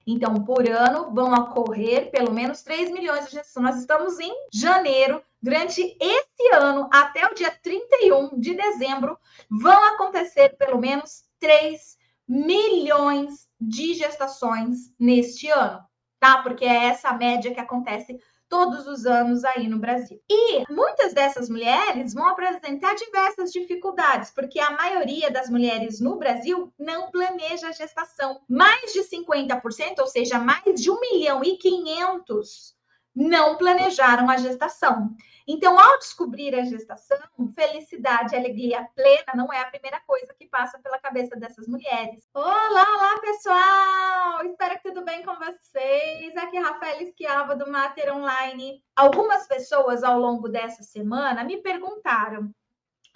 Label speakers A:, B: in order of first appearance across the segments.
A: Então, por ano, vão ocorrer pelo menos 3 milhões de gestações. Nós estamos em janeiro. Durante esse ano, até o dia 31 de dezembro, vão acontecer pelo menos 3 milhões de gestações neste ano, tá? Porque é essa média que acontece todos os anos aí no Brasil. E muitas dessas mulheres vão apresentar diversas dificuldades, porque a maioria das mulheres no Brasil não planeja a gestação. Mais de 50%, ou seja, mais de 1.500.000 não planejaram a gestação. Então, ao descobrir a gestação, felicidade e alegria plena não é a primeira coisa que passa pela cabeça dessas mulheres. Olá, pessoal! Espero que tudo bem com vocês. Aqui é Rafaela Esquiava, do Mater Online. Algumas pessoas, ao longo dessa semana, me perguntaram: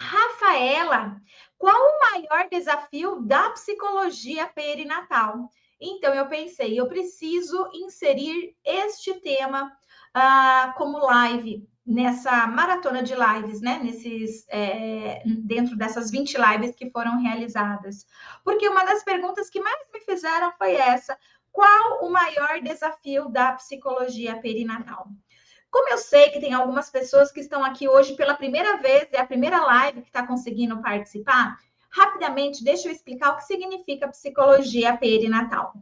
A: Rafaela, qual o maior desafio da psicologia perinatal? Então, eu pensei, eu preciso inserir este tema como live, nessa maratona de lives, né? Dentro dessas 20 lives que foram realizadas. Porque uma das perguntas que mais me fizeram foi essa: qual o maior desafio da psicologia perinatal? Como eu sei que tem algumas pessoas que estão aqui hoje pela primeira vez, é a primeira live que está conseguindo participar, rapidamente deixa eu explicar o que significa psicologia perinatal.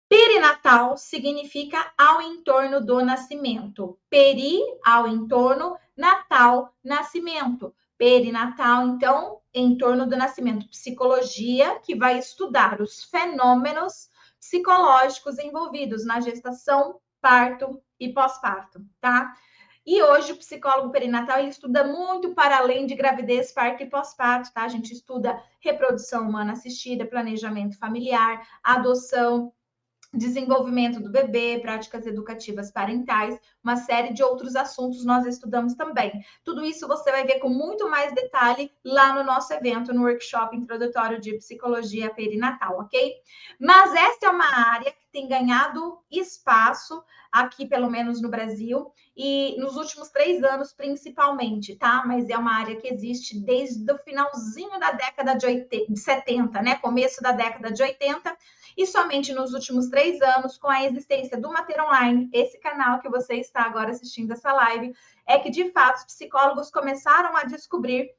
A: Perinatal significa ao entorno do nascimento. Peri, ao entorno, natal, nascimento. Perinatal, então, em torno do nascimento. Psicologia, que vai estudar os fenômenos psicológicos envolvidos na gestação, parto e pós-parto, tá? E hoje o psicólogo perinatal ele estuda muito para além de gravidez, parto e pós-parto, tá? A gente estuda reprodução humana assistida, planejamento familiar, adoção, desenvolvimento do bebê, práticas educativas parentais, uma série de outros assuntos nós estudamos também. Tudo isso você vai ver com muito mais detalhe lá no nosso evento, no workshop introdutório de psicologia perinatal, ok? Mas esta é uma área que tem ganhado espaço aqui, pelo menos no Brasil, e nos últimos 3 anos, principalmente, tá? Mas é uma área que existe desde o finalzinho da década de 70, né? Começo da década de 80, e somente nos últimos 3 anos, com a existência do Mater Online, esse canal que você está agora assistindo essa live, é que, de fato, os psicólogos começaram a descobrir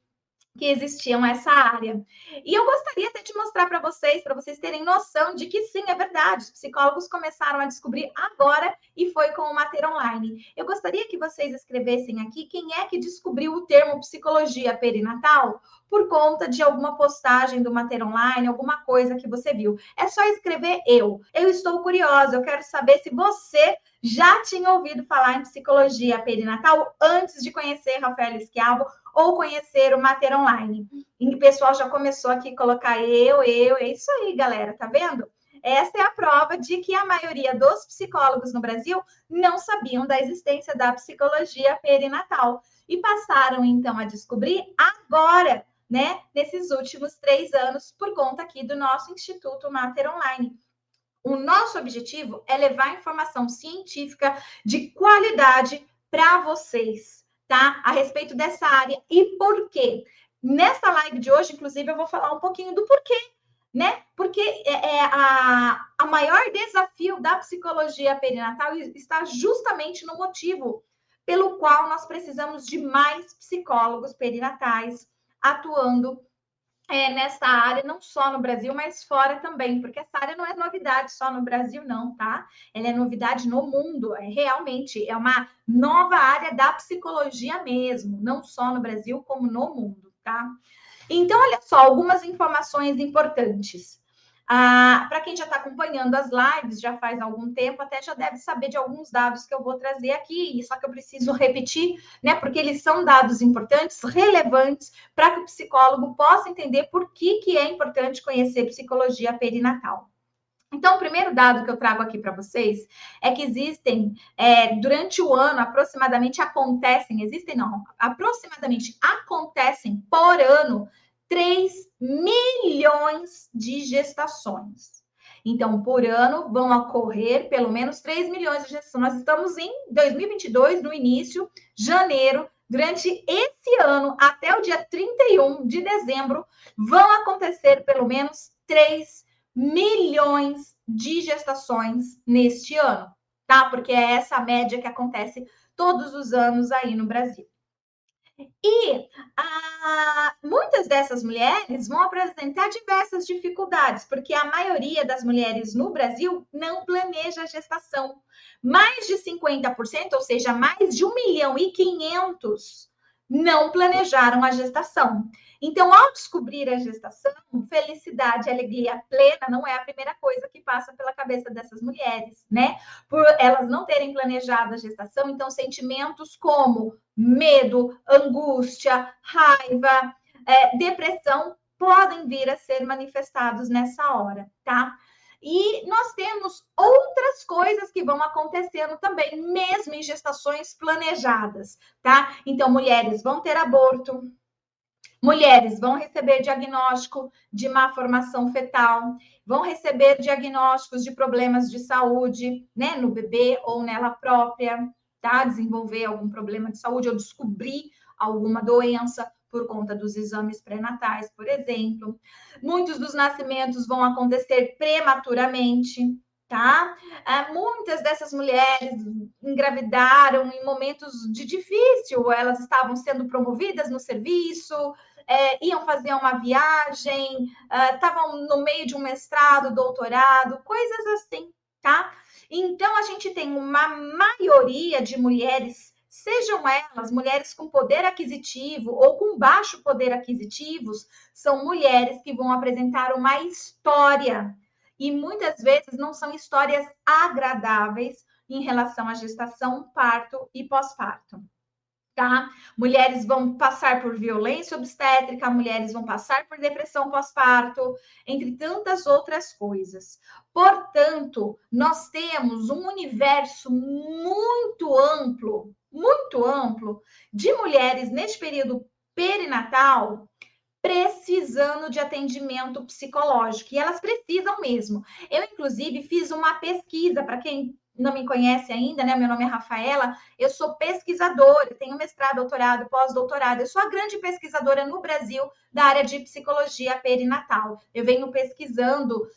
A: que existiam essa área. E eu gostaria até de mostrar para vocês terem noção de que sim, é verdade, os psicólogos começaram a descobrir agora e foi com o Mater Online. Eu gostaria que vocês escrevessem aqui quem é que descobriu o termo psicologia perinatal por conta de alguma postagem do Mater Online, alguma coisa que você viu. É só escrever eu. Eu estou curiosa, eu quero saber se você já tinha ouvido falar em psicologia perinatal antes de conhecer Rafaela Esquiavo ou conhecer o Mater Online. E o pessoal já começou aqui a colocar eu, é isso aí, galera, tá vendo? Essa é a prova de que a maioria dos psicólogos no Brasil não sabiam da existência da psicologia perinatal e passaram, então, a descobrir agora, né, nesses últimos 3 anos, por conta aqui do nosso Instituto Mater Online. O nosso objetivo é levar informação científica de qualidade para vocês, tá? A respeito dessa área e por quê. Nessa live de hoje, inclusive, eu vou falar um pouquinho do porquê, né? Porque a maior desafio da psicologia perinatal está justamente no motivo pelo qual nós precisamos de mais psicólogos perinatais atuando nessa área, não só no Brasil, mas fora também, porque essa área não é novidade só no Brasil, não, tá? Ela é novidade no mundo, realmente é uma nova área da psicologia mesmo, não só no Brasil, como no mundo, tá? Então, olha só, algumas informações importantes. Para quem já está acompanhando as lives já faz algum tempo, até já deve saber de alguns dados que eu vou trazer aqui, só que eu preciso repetir, né? Porque eles são dados importantes, relevantes, para que o psicólogo possa entender por que é importante conhecer psicologia perinatal. Então, o primeiro dado que eu trago aqui para vocês é que existem, durante o ano, aproximadamente acontecem por ano 3 milhões de gestações. Então, por ano, vão ocorrer pelo menos 3 milhões de gestações. Nós estamos em 2022, no início, janeiro. Durante esse ano, até o dia 31 de dezembro, vão acontecer pelo menos 3 milhões de gestações neste ano, tá? Porque é essa média que acontece todos os anos aí no Brasil. E muitas dessas mulheres vão apresentar diversas dificuldades, porque a maioria das mulheres no Brasil não planeja a gestação. Mais de 50%, ou seja, mais de 1.500.000, não planejaram a gestação. Então, ao descobrir a gestação, felicidade, alegria plena não é a primeira coisa que passa pela cabeça dessas mulheres, né? Por elas não terem planejado a gestação, então sentimentos como medo, angústia, raiva, depressão podem vir a ser manifestados nessa hora, tá? E nós temos outras coisas que vão acontecendo também, mesmo em gestações planejadas, tá? Então, mulheres vão ter aborto, mulheres vão receber diagnóstico de má formação fetal, vão receber diagnósticos de problemas de saúde, né, no bebê ou nela própria, tá? Desenvolver algum problema de saúde ou descobrir alguma doença por conta dos exames pré-natais, por exemplo. Muitos dos nascimentos vão acontecer prematuramente, tá? Muitas dessas mulheres engravidaram em momentos de difícil, elas estavam sendo promovidas no serviço, iam fazer uma viagem, estavam no meio de um mestrado, doutorado, coisas assim, tá? Então, a gente tem uma maioria de mulheres, sejam elas mulheres com poder aquisitivo ou com baixo poder aquisitivo, são mulheres que vão apresentar uma história. E muitas vezes não são histórias agradáveis em relação à gestação, parto e pós-parto. Tá? Mulheres vão passar por violência obstétrica, mulheres vão passar por depressão pós-parto, entre tantas outras coisas. Portanto, nós temos um universo muito amplo de mulheres neste período perinatal precisando de atendimento psicológico, e elas precisam mesmo. Eu, inclusive, fiz uma pesquisa, para quem não me conhece ainda, né? Meu nome é Rafaela, eu sou pesquisadora, tenho mestrado, doutorado, pós-doutorado, eu sou a grande pesquisadora no Brasil da área de psicologia perinatal. Eu venho pesquisando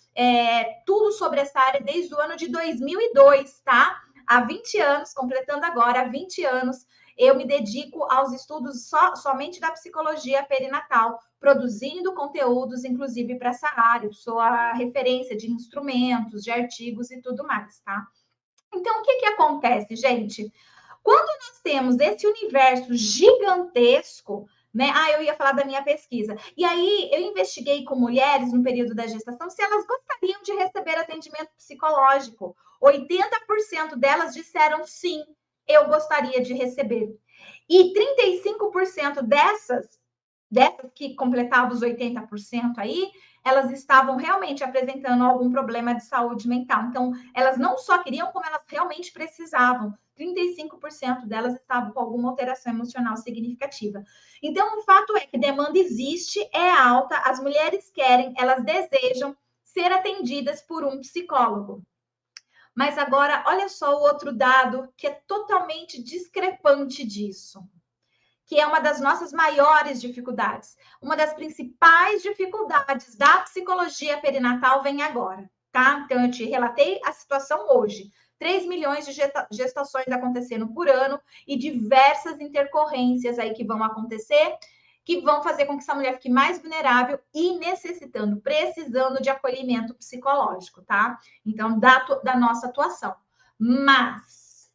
A: tudo sobre essa área desde o ano de 2002, tá? Há 20 anos, completando agora 20 anos, eu me dedico aos estudos somente da psicologia perinatal, produzindo conteúdos, inclusive, para essa área. Eu sou a referência de instrumentos, de artigos e tudo mais, tá? Então, o que acontece, gente? Quando nós temos esse universo gigantesco, né? Eu ia falar da minha pesquisa. E aí, eu investiguei com mulheres no período da gestação se elas gostariam de receber atendimento psicológico. 80% delas disseram sim, eu gostaria de receber. E 35% dessas que completavam os 80% aí, elas estavam realmente apresentando algum problema de saúde mental. Então, elas não só queriam, como elas realmente precisavam. 35% delas estavam com alguma alteração emocional significativa. Então, o fato é que demanda existe, é alta, as mulheres querem, elas desejam ser atendidas por um psicólogo. Mas agora, olha só o outro dado que é totalmente discrepante disso, que é uma das nossas maiores dificuldades. Uma das principais dificuldades da psicologia perinatal vem agora, tá? Então, eu te relatei a situação hoje. 3 milhões de gestações acontecendo por ano e diversas intercorrências aí que vão acontecer, que vão fazer com que essa mulher fique mais vulnerável e necessitando, precisando de acolhimento psicológico, tá? Então, da nossa atuação. Mas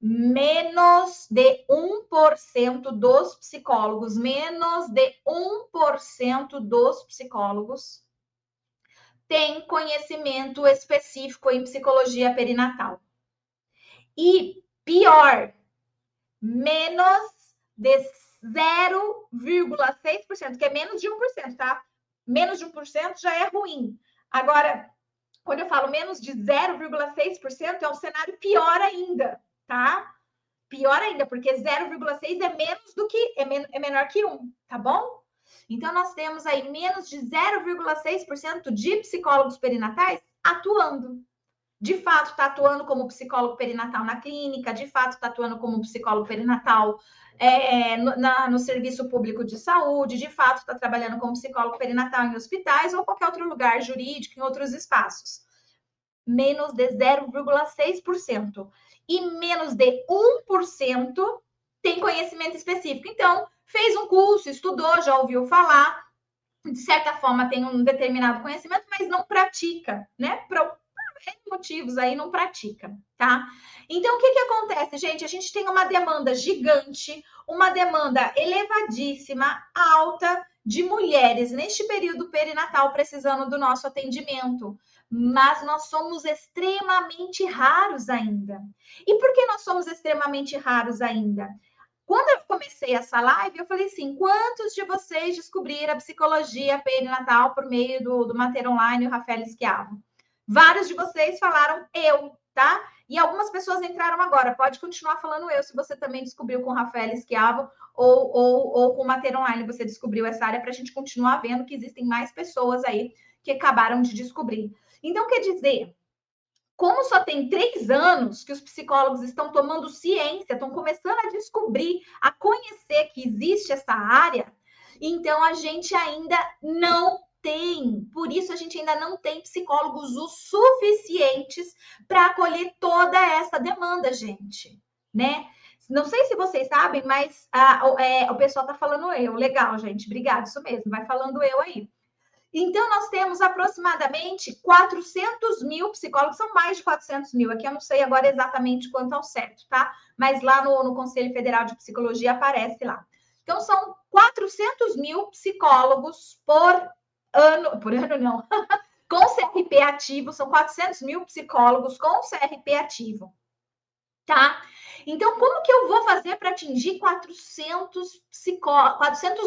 A: menos de 1% dos psicólogos, menos de 1% dos psicólogos tem conhecimento específico em psicologia perinatal. E pior, menos de 0,6%, que é menos de 1%, tá? Menos de 1% já é ruim. Agora, quando eu falo menos de 0,6%, é um cenário pior ainda, tá? Pior ainda, porque 0,6 é menos do que é menor que 1, tá bom? Então, nós temos aí menos de 0,6% de psicólogos perinatais atuando. de fato está atuando como psicólogo perinatal na clínica, de fato está atuando como psicólogo perinatal no serviço público de saúde, de fato está trabalhando como psicólogo perinatal em hospitais ou qualquer outro lugar jurídico, em outros espaços. Menos de 0,6%. E menos de 1% tem conhecimento específico. Então, fez um curso, estudou, já ouviu falar, de certa forma tem um determinado conhecimento, mas não pratica, né? Por motivos aí não pratica, tá? Então, o que acontece, gente? A gente tem uma demanda gigante, uma demanda elevadíssima, alta, de mulheres neste período perinatal precisando do nosso atendimento. Mas nós somos extremamente raros ainda. E por que nós somos extremamente raros ainda? Quando eu comecei essa live, eu falei assim: quantos de vocês descobriram a psicologia perinatal por meio do Mater Online e o Rafael Schiavo? Vários de vocês falaram eu, tá? E algumas pessoas entraram agora. Pode continuar falando eu, se você também descobriu com o Rafael Schiavo ou com o Mater Online, você descobriu essa área, para a gente continuar vendo que existem mais pessoas aí que acabaram de descobrir. Então, quer dizer, como só tem 3 anos que os psicólogos estão tomando ciência, estão começando a descobrir, a conhecer que existe essa área, então a gente ainda não tem. Por isso a gente ainda não tem psicólogos o suficientes para acolher toda essa demanda, gente, né? Não sei se vocês sabem, mas o pessoal está falando eu. Legal, gente. Obrigada, isso mesmo. Vai falando eu aí. Então, nós temos aproximadamente 400 mil psicólogos, são mais de 400 mil, aqui eu não sei agora exatamente quanto ao certo, tá? Mas lá no Conselho Federal de Psicologia aparece lá. Então, são 400 mil psicólogos por ano não, com CRP ativo, são 400 mil psicólogos com CRP ativo, tá? Então, como que eu vou fazer para atingir 400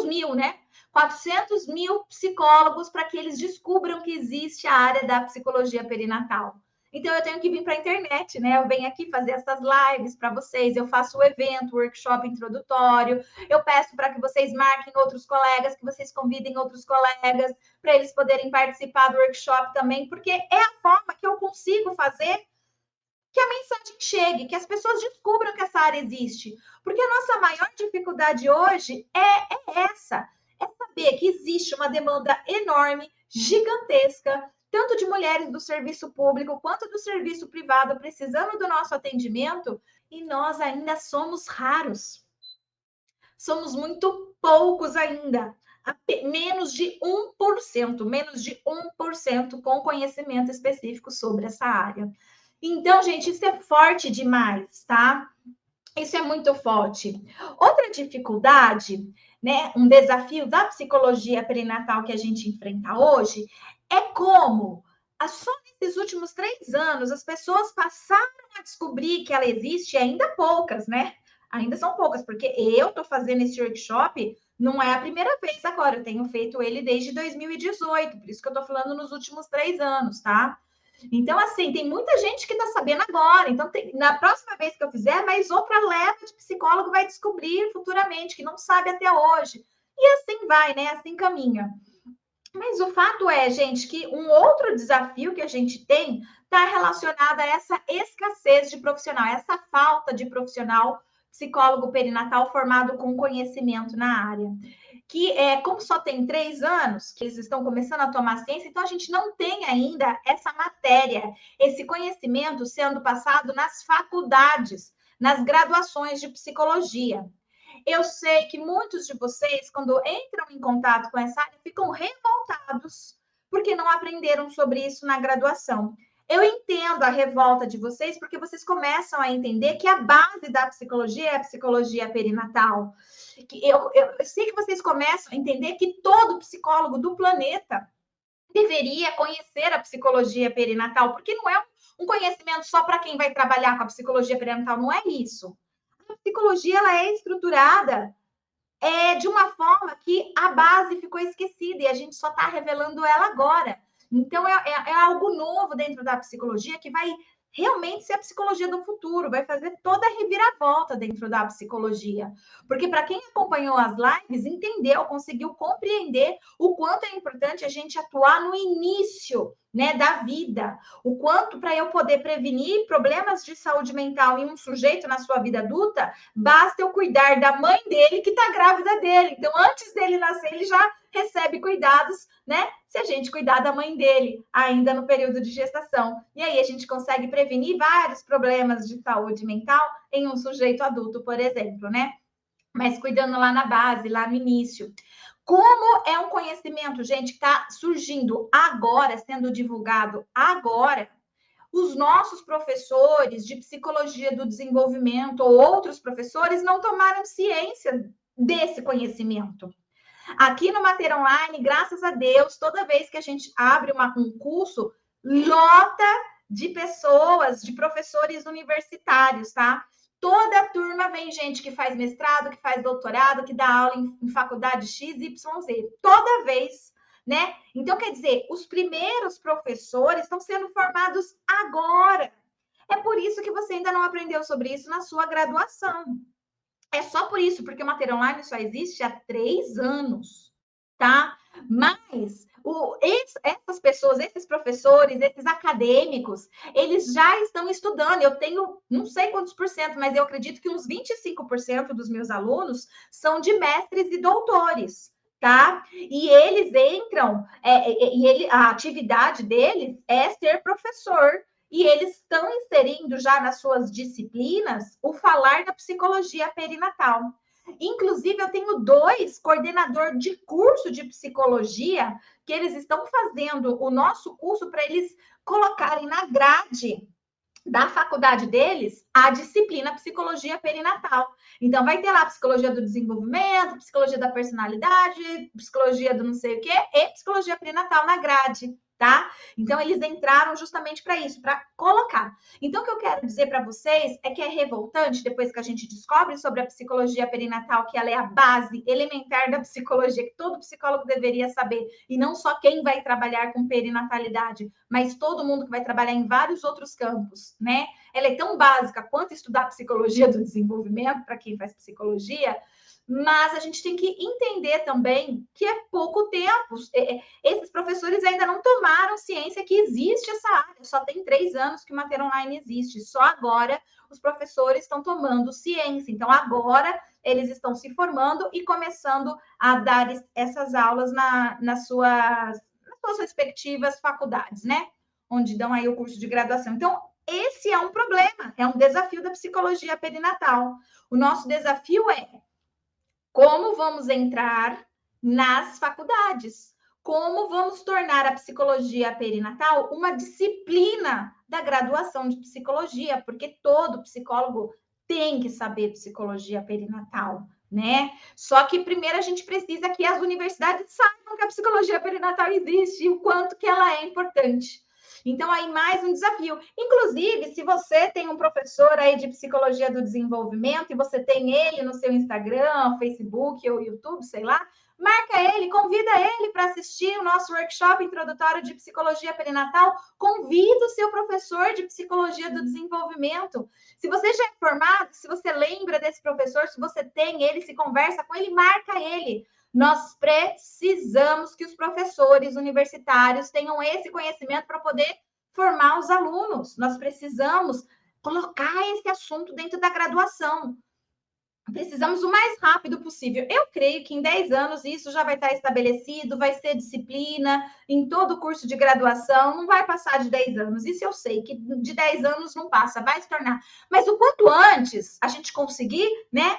A: mil, né? 400 mil psicólogos para que eles descubram que existe a área da psicologia perinatal. Então, eu tenho que vir para a internet, né? Eu venho aqui fazer essas lives para vocês, eu faço o evento, o workshop introdutório, eu peço para que vocês marquem outros colegas, que vocês convidem outros colegas, para eles poderem participar do workshop também, porque é a forma que eu consigo fazer que a mensagem chegue, que as pessoas descubram que essa área existe. Porque a nossa maior dificuldade hoje é essa, é saber que existe uma demanda enorme, gigantesca, tanto de mulheres do serviço público quanto do serviço privado precisando do nosso atendimento, e nós ainda somos raros. Somos muito poucos ainda. Menos de 1% com conhecimento específico sobre essa área. Então, gente, isso é forte demais, tá? Isso é muito forte. Outra dificuldade, né, um desafio da psicologia perinatal que a gente enfrenta hoje é como, só nesses últimos 3 anos, as pessoas passaram a descobrir que ela existe, e ainda poucas, né? Ainda são poucas, porque eu estou fazendo esse workshop, não é a primeira vez agora, eu tenho feito ele desde 2018, por isso que eu estou falando nos últimos 3 anos, tá? Então, assim, tem muita gente que está sabendo agora. Então, na próxima vez que eu fizer, mais outra leva de psicólogo vai descobrir futuramente, que não sabe até hoje. E assim vai, né? Assim caminha. Mas o fato é, gente, que um outro desafio que a gente tem está relacionado a essa escassez de profissional, essa falta de profissional psicólogo perinatal formado com conhecimento na área. Que como só tem 3 anos que eles estão começando a tomar ciência, então a gente não tem ainda essa matéria, esse conhecimento sendo passado nas faculdades, nas graduações de psicologia. Eu sei que muitos de vocês, quando entram em contato com essa área, ficam revoltados porque não aprenderam sobre isso na graduação. Eu entendo a revolta de vocês, porque vocês começam a entender que a base da psicologia é a psicologia perinatal. Eu sei que vocês começam a entender que todo psicólogo do planeta deveria conhecer a psicologia perinatal, porque não é um conhecimento só para quem vai trabalhar com a psicologia perinatal, não é isso. A psicologia ela é estruturada de uma forma que a base ficou esquecida e a gente só está revelando ela agora. Então, é algo novo dentro da psicologia que vai realmente ser a psicologia do futuro, vai fazer toda a reviravolta dentro da psicologia. Porque para quem acompanhou as lives, entendeu, conseguiu compreender o quanto é importante a gente atuar no início né, da vida. O quanto para eu poder prevenir problemas de saúde mental em um sujeito na sua vida adulta, basta eu cuidar da mãe dele que está grávida dele. Então, antes dele nascer, ele já recebe cuidados, né? Se a gente cuidar da mãe dele ainda no período de gestação. E aí a gente consegue prevenir vários problemas de saúde mental em um sujeito adulto, por exemplo, né? Mas cuidando lá na base, lá no início. Como é um conhecimento, gente, que está surgindo agora, sendo divulgado agora, os nossos professores de psicologia do desenvolvimento ou outros professores não tomaram ciência desse conhecimento. Aqui no Mater Online, graças a Deus, toda vez que a gente abre um curso, lota de pessoas, de professores universitários, tá? Toda a turma vem gente que faz mestrado, que faz doutorado, que dá aula em faculdade XYZ. Toda vez, né? Então, quer dizer, os primeiros professores estão sendo formados agora. É por isso que você ainda não aprendeu sobre isso na sua graduação. É só por isso, porque o Mater Online só existe há 3 anos, tá? Mas essas pessoas, esses professores, esses acadêmicos, eles já estão estudando. Eu tenho não sei quantos por cento, mas eu acredito que uns 25% dos meus alunos são de mestres e doutores, tá? E eles entram, a atividade deles é ser professor. E eles estão inserindo já nas suas disciplinas o falar da psicologia perinatal. Inclusive, eu tenho 2 coordenadores de curso de psicologia que eles estão fazendo o nosso curso para eles colocarem na grade da faculdade deles a disciplina psicologia perinatal. Então, vai ter lá psicologia do desenvolvimento, psicologia da personalidade, psicologia do não sei o quê e psicologia perinatal na grade, tá? Então, eles entraram justamente para isso, para colocar. Então, o que eu quero dizer para vocês é que é revoltante, depois que a gente descobre sobre a psicologia perinatal, que ela é a base elementar da psicologia, que todo psicólogo deveria saber, e não só quem vai trabalhar com perinatalidade, mas todo mundo que vai trabalhar em vários outros campos, né? Ela é tão básica quanto estudar psicologia do desenvolvimento, para quem faz psicologia, mas a gente tem que entender também que é pouco tempo. Esses professores ainda não tomaram ciência que existe essa área. Só tem 3 anos que o Mater Online existe. Só agora os professores estão tomando ciência. Então, agora eles estão se formando e começando a dar essas aulas nas suas respectivas faculdades, né? Onde dão aí o curso de graduação. Então, esse é um problema, é um desafio da psicologia perinatal. O nosso desafio é como vamos entrar nas faculdades, como vamos tornar a psicologia perinatal uma disciplina da graduação de psicologia, porque todo psicólogo tem que saber psicologia perinatal, né? Só que primeiro a gente precisa que as universidades saibam que a psicologia perinatal existe e o quanto que ela é importante. Então, aí mais um desafio. Inclusive, se você tem um professor aí de psicologia do desenvolvimento e você tem ele no seu Instagram, Facebook ou YouTube, sei lá, marca ele, convida ele para assistir o nosso workshop introdutório de psicologia perinatal. Convida o seu professor de psicologia do desenvolvimento. Se você já é formado, se você lembra desse professor, se você tem ele, se conversa com ele, marca ele. Nós precisamos que os professores universitários tenham esse conhecimento para poder formar os alunos. Nós precisamos colocar esse assunto dentro da graduação. Precisamos o mais rápido possível. Eu creio que em 10 anos isso já vai estar estabelecido, vai ser disciplina em todo o curso de graduação, não vai passar de 10 anos. Isso eu sei, que de 10 anos não passa, vai se tornar. Mas o quanto antes a gente conseguir, né,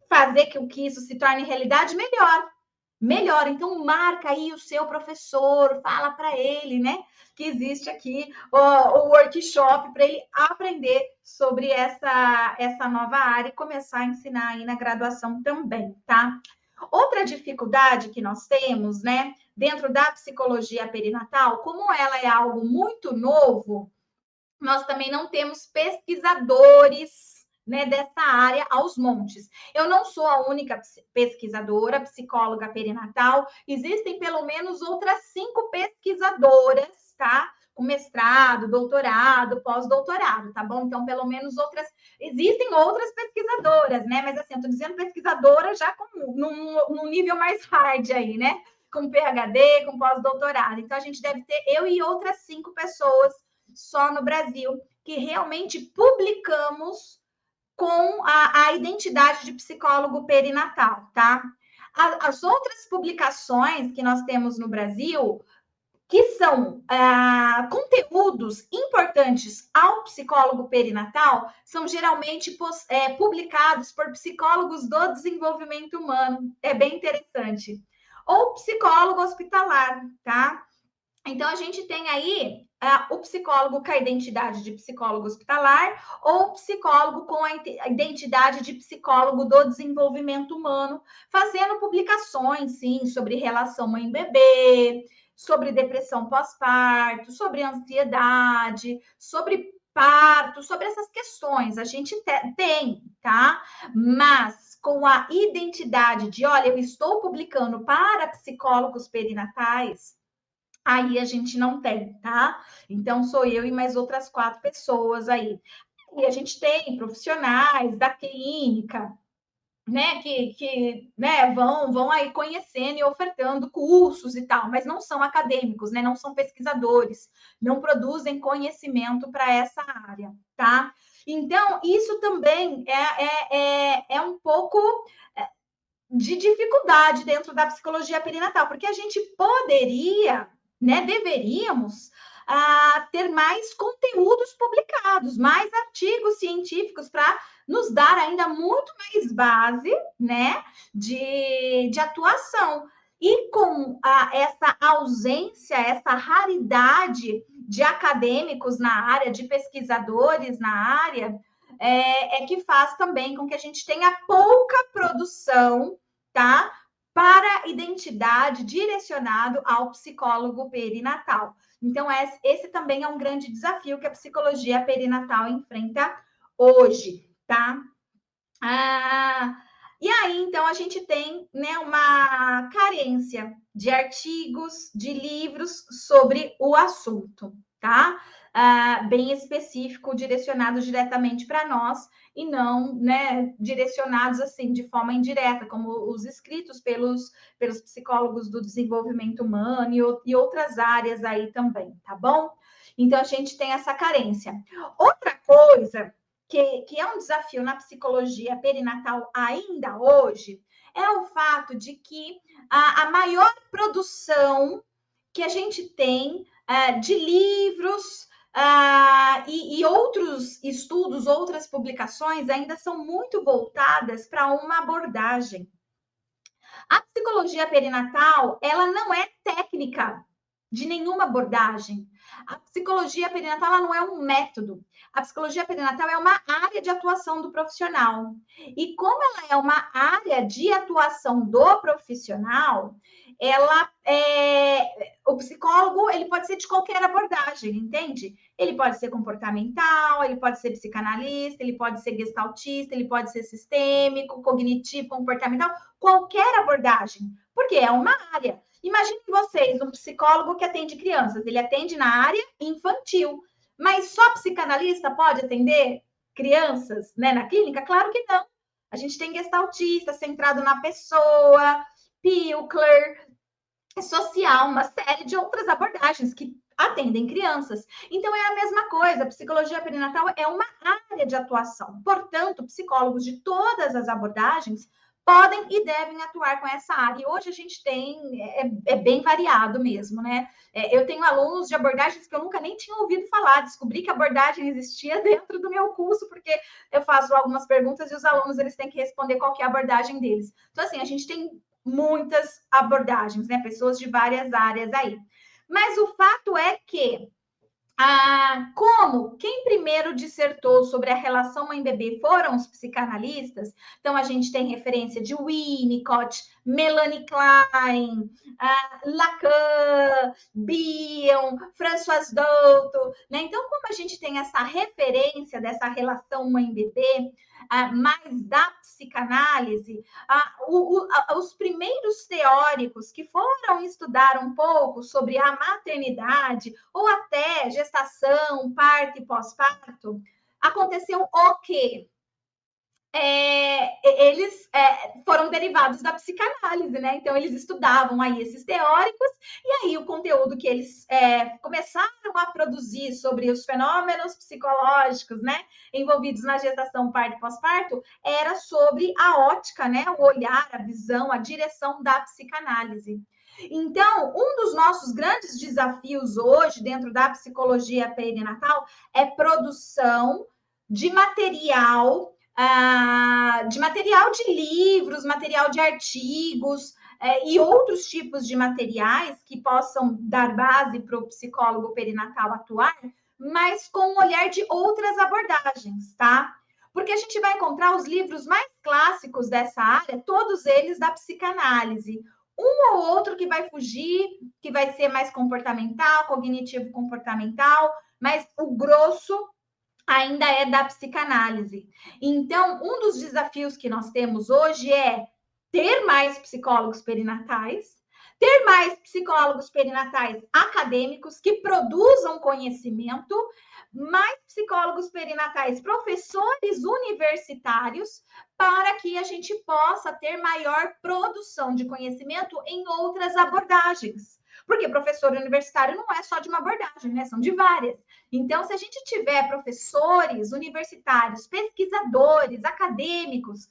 A: fazer com que isso se torne realidade, melhor. Melhor, então marca aí o seu professor, fala para ele, né, que existe aqui o workshop para ele aprender sobre essa nova área e começar a ensinar aí na graduação também, tá? Outra dificuldade que nós temos, né, dentro da psicologia perinatal, como ela é algo muito novo, nós também não temos pesquisadores, né, dessa área aos montes. Eu não sou a única pesquisadora, psicóloga perinatal, existem pelo menos outras 5 pesquisadoras, tá? Com mestrado, doutorado, pós-doutorado, tá bom? Então, pelo menos existem outras pesquisadoras, né? Mas assim, eu tô dizendo pesquisadora já num nível mais hard aí, né? com PhD, com pós-doutorado. Então, a gente deve ter eu e outras 5 pessoas só no Brasil que realmente publicamos com a identidade de psicólogo perinatal, tá? As outras publicações que nós temos no Brasil, que são conteúdos importantes ao psicólogo perinatal, são geralmente publicados por psicólogos do desenvolvimento humano. É bem interessante. Ou psicólogo hospitalar, tá? Então, a gente tem aí o psicólogo com a identidade de psicólogo hospitalar ou psicólogo com a identidade de psicólogo do desenvolvimento humano, fazendo publicações, sim, sobre relação mãe-bebê, sobre depressão pós-parto, sobre ansiedade, sobre parto, sobre essas questões. A gente tem, tá? Mas com a identidade de, olha, eu estou publicando para psicólogos perinatais, aí a gente não tem, tá? Então, sou eu e mais outras 4 pessoas aí. E a gente tem profissionais da clínica, né, que né, vão aí conhecendo e ofertando cursos e tal, mas não são acadêmicos, né, não são pesquisadores, não produzem conhecimento para essa área, tá? Então, isso também é um pouco de dificuldade dentro da psicologia perinatal, porque a gente poderia, né, deveríamos ter mais conteúdos publicados, mais artigos científicos para nos dar ainda muito mais base, né, de atuação. E com essa ausência, essa raridade de acadêmicos na área, de pesquisadores na área, que faz também com que a gente tenha pouca produção, tá? Para identidade direcionado ao psicólogo perinatal. Então, esse também é um grande desafio que a psicologia perinatal enfrenta hoje, tá? E aí, então, a gente tem, né, uma carência de artigos, de livros sobre o assunto, tá? Bem específico, direcionado diretamente para nós e não, né, direcionados assim de forma indireta, como os escritos pelos psicólogos do desenvolvimento humano e outras áreas aí também, tá bom? Então a gente tem essa carência. Outra coisa que é um desafio na psicologia perinatal ainda hoje é o fato de que a maior produção que a gente tem de livros e outros estudos, outras publicações ainda são muito voltadas para uma abordagem. A psicologia perinatal, ela não é técnica de nenhuma abordagem. A psicologia perinatal ela não é um método. A psicologia perinatal é uma área de atuação do profissional. E como ela é uma área de atuação do profissional, o psicólogo ele pode ser de qualquer abordagem, entende? Ele pode ser comportamental, ele pode ser psicanalista, ele pode ser gestaltista, ele pode ser sistêmico, cognitivo, comportamental, qualquer abordagem, porque é uma área. Imaginem vocês, um psicólogo que atende crianças, ele atende na área infantil, mas só psicanalista pode atender crianças, né, na clínica? Claro que não. A gente tem gestaltista, centrado na pessoa, Pilkler, social, uma série de outras abordagens que atendem crianças. Então, é a mesma coisa, a psicologia perinatal é uma área de atuação. Portanto, psicólogos de todas as abordagens podem e devem atuar com essa área. E hoje a gente tem, é bem variado mesmo, né? Eu tenho alunos de abordagens que eu nunca nem tinha ouvido falar, descobri que a abordagem existia dentro do meu curso, porque eu faço algumas perguntas e os alunos eles têm que responder qual que é a abordagem deles. Então, assim, a gente tem muitas abordagens, né? Pessoas de várias áreas aí. Mas o fato é que quem primeiro dissertou sobre a relação mãe-bebê foram os psicanalistas. Então, a gente tem referência de Winnicott, Melanie Klein, Lacan, Bion, François Douto, né? Então, como a gente tem essa referência dessa relação mãe-bebê, mais da psicanálise, os primeiros teóricos que foram estudar um pouco sobre a maternidade ou até gestação, parto e pós-parto, aconteceu o quê? eles foram derivados da psicanálise, né? Então, eles estudavam aí esses teóricos, e aí o conteúdo que eles começaram a produzir sobre os fenômenos psicológicos, né, envolvidos na gestação, parto e pós-parto, era sobre a ótica, né, o olhar, a visão, a direção da psicanálise. Então, um dos nossos grandes desafios hoje, dentro da psicologia perinatal, é produção de material de livros, material de artigos e outros tipos de materiais que possam dar base para o psicólogo perinatal atuar, mas com um olhar de outras abordagens, tá? Porque a gente vai encontrar os livros mais clássicos dessa área, todos eles da psicanálise. Um ou outro que vai fugir, que vai ser mais comportamental, cognitivo comportamental, mas o grosso ainda é da psicanálise. Então, um dos desafios que nós temos hoje é ter mais psicólogos perinatais, ter mais psicólogos perinatais acadêmicos que produzam conhecimento, mais psicólogos perinatais, professores universitários, para que a gente possa ter maior produção de conhecimento em outras abordagens. Porque professor universitário não é só de uma abordagem, né? São de várias. Então, se a gente tiver professores universitários, pesquisadores, acadêmicos,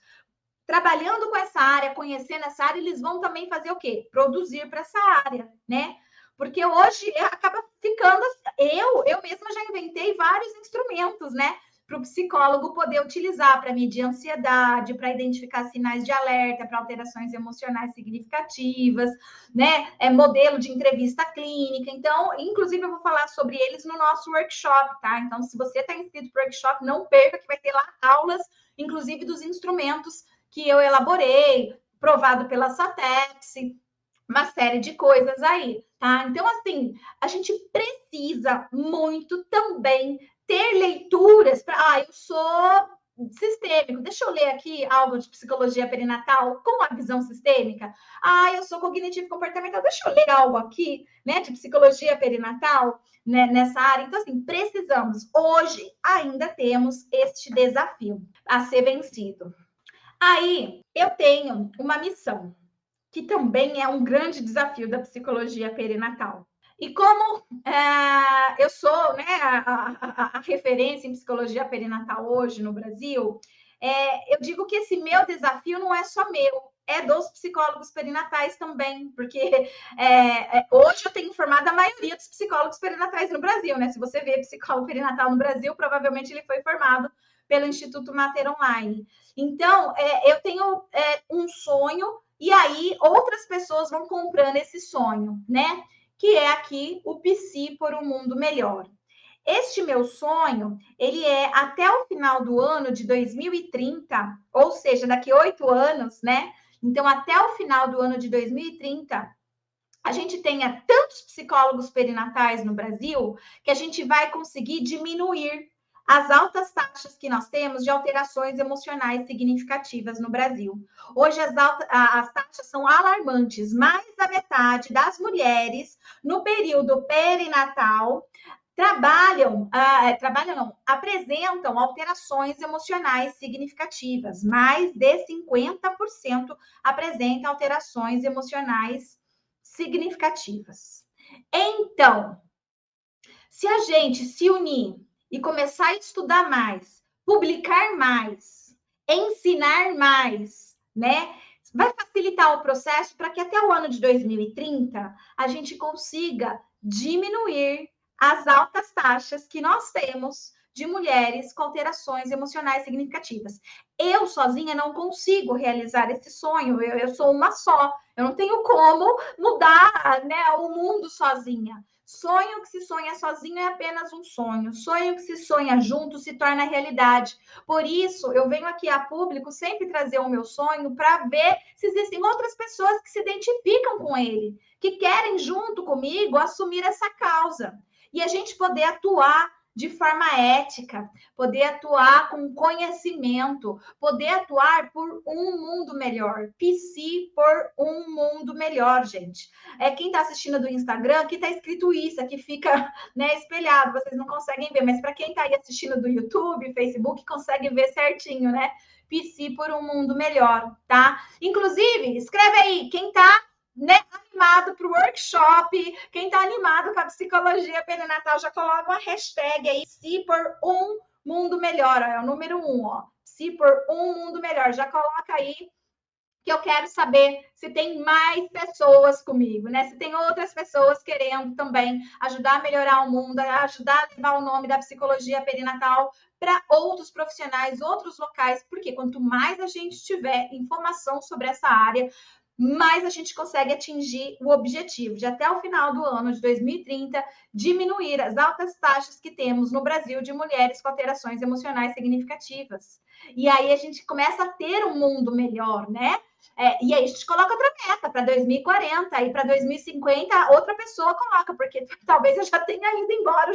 A: trabalhando com essa área, conhecendo essa área, eles vão também fazer o quê? Produzir para essa área, né? Porque hoje acaba ficando. Eu mesma já inventei vários instrumentos, né? Para o psicólogo poder utilizar para medir ansiedade, para identificar sinais de alerta, para alterações emocionais significativas, né? Modelo de entrevista clínica. Então, inclusive, eu vou falar sobre eles no nosso workshop, tá? Então, se você está inscrito para o workshop, não perca que vai ter lá aulas, inclusive dos instrumentos que eu elaborei, provado pela SATEPS, uma série de coisas aí, tá? Então, assim, a gente precisa muito também ter leituras para. Eu sou sistêmico. Deixa eu ler aqui algo de psicologia perinatal com a visão sistêmica. Eu sou cognitivo comportamental. Deixa eu ler algo aqui, né, de psicologia perinatal, né, nessa área. Então, assim, precisamos. Hoje ainda temos este desafio a ser vencido. Aí eu tenho uma missão, que também é um grande desafio da psicologia perinatal. E como eu sou, né, a referência em psicologia perinatal hoje no Brasil, eu digo que esse meu desafio não é só meu, é dos psicólogos perinatais também, porque hoje eu tenho formado a maioria dos psicólogos perinatais no Brasil, né? Se você vê psicólogo perinatal no Brasil, provavelmente ele foi formado pelo Instituto Mater Online. Então, eu tenho um sonho, e aí outras pessoas vão comprando esse sonho, né? Que é aqui o Psi por um Mundo Melhor. Este meu sonho, ele é até o final do ano de 2030, ou seja, daqui 8 anos, né? Então, até o final do ano de 2030, a gente tenha tantos psicólogos perinatais no Brasil que a gente vai conseguir diminuir as altas taxas que nós temos de alterações emocionais significativas no Brasil. Hoje as taxas são alarmantes. Mais da metade das mulheres no período perinatal apresentam alterações emocionais significativas. Mais de 50% apresentam alterações emocionais significativas. Então, se a gente se unir e começar a estudar mais, publicar mais, ensinar mais, né? Vai facilitar o processo para que até o ano de 2030 a gente consiga diminuir as altas taxas que nós temos de mulheres com alterações emocionais significativas. Eu sozinha não consigo realizar esse sonho, eu sou uma só, eu não tenho como mudar, né, o mundo sozinha. Sonho que se sonha sozinho é apenas um sonho. Sonho que se sonha junto se torna realidade. Por isso, eu venho aqui a público sempre trazer o meu sonho para ver se existem outras pessoas que se identificam com ele, que querem junto comigo assumir essa causa. E a gente poder atuar de forma ética, poder atuar com conhecimento, poder atuar por um mundo melhor. Psi por um mundo melhor, gente. Quem está assistindo do Instagram, aqui está escrito isso, aqui fica, né, espelhado, vocês não conseguem ver, mas para quem está aí assistindo do YouTube, Facebook, consegue ver certinho, né? Psi por um mundo melhor, tá? Inclusive, escreve aí, quem tá, né, animado para o workshop, quem tá animado com a psicologia perinatal, já coloca uma hashtag aí, Psi por um mundo melhor, ó, é o número 1, ó. Psi por um mundo melhor, já coloca aí que eu quero saber se tem mais pessoas comigo, né? Se tem outras pessoas querendo também ajudar a melhorar o mundo, ajudar a levar o nome da psicologia perinatal para outros profissionais, outros locais, porque quanto mais a gente tiver informação sobre essa área, mais a gente consegue atingir o objetivo de até o final do ano de 2030 diminuir as altas taxas que temos no Brasil de mulheres com alterações emocionais significativas. E aí a gente começa a ter um mundo melhor, né? E aí a gente coloca outra meta para 2040 e para 2050 outra pessoa coloca, porque talvez eu já tenha ido embora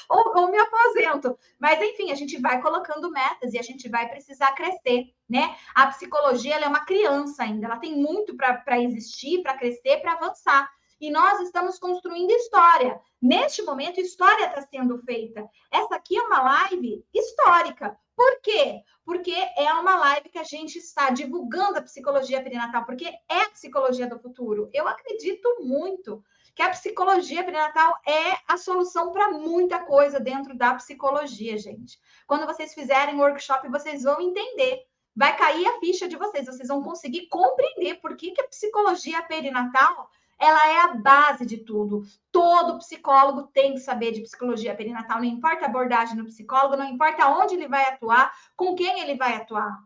A: ou me aposento. Mas enfim, a gente vai colocando metas e a gente vai precisar crescer, né? A psicologia ela é uma criança ainda, ela tem muito para existir, para crescer, para avançar. E nós estamos construindo história. Neste momento, história está sendo feita. Essa aqui é uma live histórica. Por quê? Porque é uma live que a gente está divulgando a psicologia perinatal, porque é a psicologia do futuro. Eu acredito muito que a psicologia perinatal é a solução para muita coisa dentro da psicologia, gente. Quando vocês fizerem o workshop, vocês vão entender. Vai cair a ficha de vocês vão conseguir compreender por que a psicologia perinatal ela é a base de tudo. Todo psicólogo tem que saber de psicologia perinatal, não importa a abordagem do psicólogo, não importa onde ele vai atuar, com quem ele vai atuar.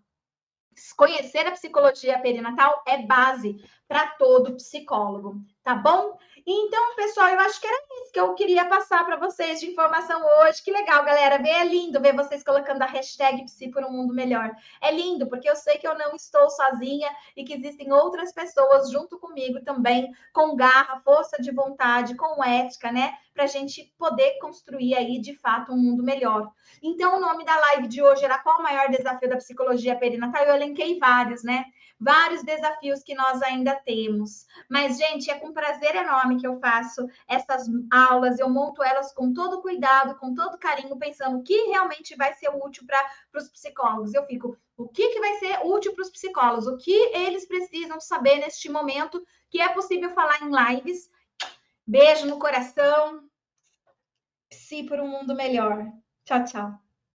A: Conhecer a psicologia perinatal é base para todo psicólogo, tá bom? Então, pessoal, eu acho que era isso que eu queria passar para vocês de informação hoje. Que legal, galera. É lindo ver vocês colocando a hashtag Psi por um mundo melhor. É lindo, porque eu sei que eu não estou sozinha e que existem outras pessoas junto comigo também, com garra, força de vontade, com ética, né? Para a gente poder construir aí, de fato, um mundo melhor. Então, o nome da live de hoje era Qual o maior desafio da psicologia perinatal? Eu elenquei vários, né? Vários desafios que nós ainda temos. Mas, gente, é com prazer enorme que eu faço essas aulas, eu monto elas com todo cuidado, com todo carinho, pensando o que realmente vai ser útil para os psicólogos. Eu fico, o que vai ser útil para os psicólogos? O que eles precisam saber neste momento que é possível falar em lives? Beijo no coração. Psi por um mundo melhor. Tchau, tchau.